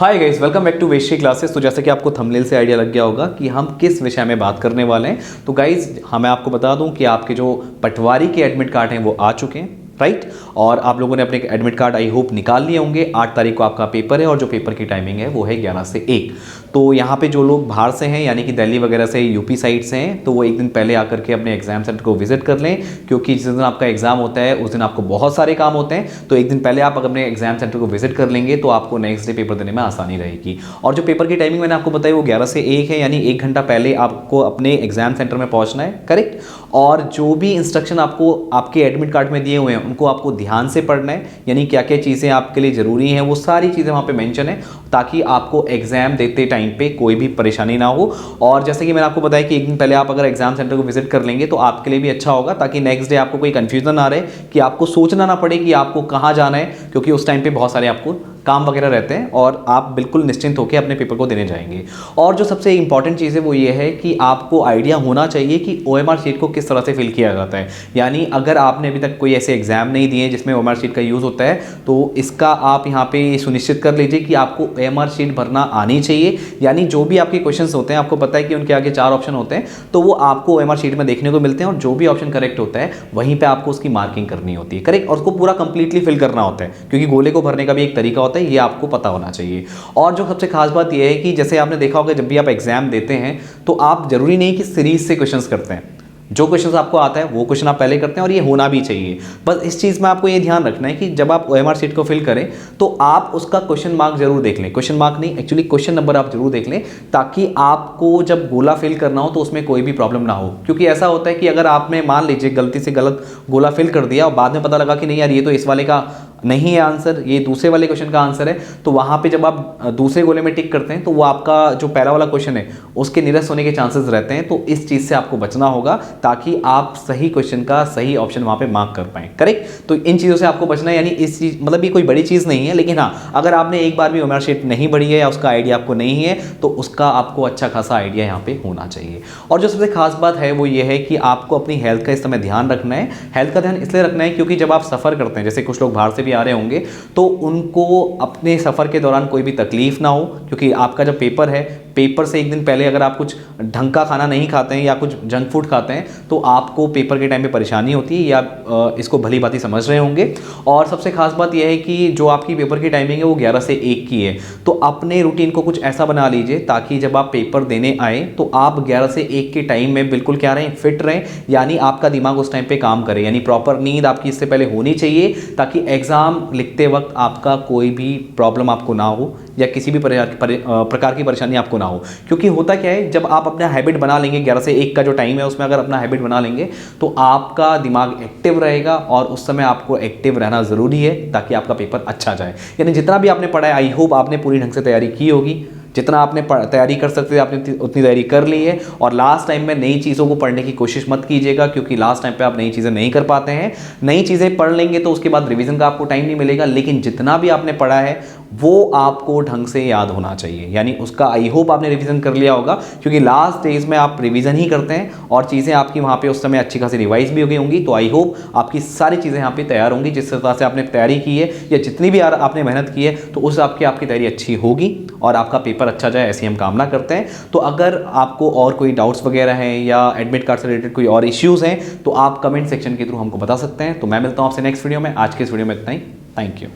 Hi guys, welcome back to Vestry classes. तो जैसे कि आपको थंबनेल से आइडिया लग गया होगा कि हम किस विषय में बात करने वाले हैं। तो गाइस मैं आपको बता दूं कि आपके जो पटवारी के एडमिट कार्ड हैं वो आ चुके हैं, राइट। और आप लोगों ने अपने एडमिट कार्ड आई होप निकाल लिए होंगे। 8 तारीख को आपका पेपर है और जो पेपर की टाइमिंग है वो है 11 से 1। तो यहाँ पे जो लोग बाहर से हैं यानी कि दिल्ली वगैरह से, यूपी साइड से हैं, तो वो एक दिन पहले आकर के अपने एग्जाम सेंटर को विजिट कर लें, क्योंकि जिस दिन आपका एग्जाम होता है उस दिन आपको बहुत सारे काम होते हैं। तो एक दिन पहले आप अपने एग्जाम सेंटर को विजिट कर लेंगे तो आपको नेक्स्ट डे पेपर देने में आसानी रहेगी। और जो पेपर की टाइमिंग मैंने आपको बताई वो 11 से 1 है, यानी 1 घंटा पहले आपको अपने एग्जाम सेंटर में पहुंचना है, करेक्ट। और जो भी इंस्ट्रक्शन आपको आपके एडमिट कार्ड में दिए हुए हैं उनको आपको ध्यान से पढ़ना है, यानी क्या क्या चीज़ें आपके लिए ज़रूरी हैं वो सारी चीज़ें वहाँ पे मेंशन है, ताकि आपको एग्जाम देते टाइम पे कोई भी परेशानी ना हो। और जैसे कि मैंने आपको बताया कि एक दिन पहले आप अगर एग्जाम सेंटर को विजिट कर लेंगे तो आपके लिए भी अच्छा होगा, ताकि नेक्स्ट डे आपको कोई कंफ्यूजन ना रहे, कि आपको सोचना ना पड़े कि आपको कहाँ जाना है, क्योंकि उस टाइम पे बहुत सारे आपको काम वगैरह रहते हैं और आप बिल्कुल निश्चिंत होकर अपने पेपर को देने जाएंगे। और जो सबसे इंपॉर्टेंट चीज़ है वो ये है कि आपको आइडिया होना चाहिए कि OMR शीट को किस तरह से फिल किया जाता है। यानी अगर आपने अभी तक कोई ऐसे एग्जाम नहीं दिए जिसमें OMR शीट का यूज़ होता है तो इसका आप यहाँ पे सुनिश्चित कर लीजिए कि आपको OMR शीट भरना आनी चाहिए। यानी जो भी आपके क्वेश्चंस होते हैं, आपको पता है कि उनके आगे 4 ऑप्शन होते हैं, तो वो आपको OMR शीट में देखने को मिलते हैं और जो भी ऑप्शन करेक्ट होता है वहीं पर आपको उसकी मार्किंग करनी होती है, करेक्ट। और उसको पूरा कंप्लीटली फिल करना होता है, क्योंकि गोले को भरने का भी एक तरीका होता है, ये आपको पता होना चाहिए। और जो सबसे खास बात यह है कि जैसे आपने देखा होगा जब भी आप एग्जाम देते हैं तो आप जरूरी नहीं कि सीरीज से क्वेश्चंस करते हैं। जो क्वेश्चन आपको आता है वो क्वेश्चन आप पहले करते हैं और ये होना भी चाहिए। बस इस चीज़ में आपको ये ध्यान रखना है कि जब आप OMR शीट को फिल करें तो आप उसका क्वेश्चन मार्क जरूर देख लें, क्वेश्चन मार्क नहीं एक्चुअली क्वेश्चन नंबर आप जरूर देख लें, ताकि आपको जब गोला फिल करना हो तो उसमें कोई भी प्रॉब्लम ना हो। क्योंकि ऐसा होता है कि अगर आपने मान लीजिए गलती से गलत गोला फिल कर दिया और बाद में पता लगा कि नहीं यार ये तो इस वाले का नहीं है आंसर, ये दूसरे वाले क्वेश्चन का आंसर है, तो वहाँ पे जब आप दूसरे गोले में टिक करते हैं तो वो आपका जो पहला वाला क्वेश्चन है उसके निरस्त होने के चांसेस रहते हैं। तो इस चीज़ से आपको बचना होगा ताकि आप सही क्वेश्चन का सही ऑप्शन वहाँ पे मार्क कर पाएँ, करेक्ट। तो इन चीज़ों से आपको बचना है। यानी इस चीज़ मतलब ये कोई बड़ी चीज़ नहीं है, लेकिन हाँ अगर आपने एक बार भी OMR शीट नहीं पढ़ी है या उसका आइडिया आपको नहीं है तो उसका आपको अच्छा खासा आइडिया यहाँ पे होना चाहिए। और जो सबसे खास बात है वो ये है कि आपको अपनी हेल्थ का इस समय ध्यान रखना है। हेल्थ का ध्यान इसलिए रखना है क्योंकि जब आप सफ़र करते हैं, जैसे कुछ लोग बाहर से भी आ रहे होंगे, तो उनको अपने सफ़र के दौरान कोई भी तकलीफ ना हो, क्योंकि आपका जब पेपर है, पेपर से एक दिन पहले अगर आप कुछ ढंग का खाना नहीं खाते हैं या कुछ जंक फूड खाते हैं तो आपको पेपर के टाइम पे परेशानी होती है, या इसको भली भांति समझ रहे होंगे। और सबसे खास बात यह है कि जो आपकी पेपर की टाइमिंग है वो 11 से 1 की है, तो अपने रूटीन को कुछ ऐसा बना लीजिए ताकि जब आप पेपर देने आए तो आप 11 से 1 के टाइम में बिल्कुल क्या रहें, फिट रहें। यानी आपका दिमाग उस टाइम पे काम करे, यानी प्रॉपर नींद आपकी इससे पहले होनी चाहिए, ताकि एग्ज़ाम लिखते वक्त आपका कोई भी प्रॉब्लम आपको ना हो या किसी भी प्रकार की परेशानी आपको ना हो। क्योंकि होता क्या है, जब आप अपना हैबिट बना लेंगे 11 से 1 का जो टाइम है उसमें अगर अपना हैबिट बना लेंगे तो आपका दिमाग एक्टिव रहेगा, और उस समय आपको एक्टिव रहना ज़रूरी है ताकि आपका पेपर अच्छा जाए। यानी जितना भी आपने पढ़ा है आई होप आपने पूरी ढंग से तैयारी की होगी, जितना आपने तैयारी कर सकते थे आपने उतनी तैयारी कर ली है। और लास्ट टाइम में नई चीज़ों को पढ़ने की कोशिश मत कीजिएगा, क्योंकि लास्ट टाइम पे आप नई चीज़ें नहीं कर पाते हैं। नई चीज़ें पढ़ लेंगे तो उसके बाद रिवीजन का आपको टाइम नहीं मिलेगा, लेकिन जितना भी आपने पढ़ा है वो आपको ढंग से याद होना चाहिए। यानी उसका आई होप आपने रिवीजन कर लिया होगा, क्योंकि लास्ट डेज में आप रिवीजन ही करते हैं और चीज़ें आपकी वहाँ पे उस समय अच्छी खासी रिवाइज भी हो गई होंगी। तो आई होप आपकी सारी चीज़ें यहाँ पे तैयार होंगी, जिस तरह से आपने तैयारी की है या जितनी भी आपने मेहनत की है तो उस आपकी तैयारी अच्छी होगी और आपका पेपर अच्छा जाए, ऐसी हम कामना करते हैं। तो अगर आपको और कोई डाउट्स वगैरह हैं या एडमिट कार्ड से रिलेटेड कोई और इश्यूज़ हैं तो आप कमेंट सेक्शन के थ्रू हमको बता सकते हैं। तो मैं मिलता हूँ आपसे नेक्स्ट वीडियो में। आज के इस वीडियो में इतना ही। Thank you.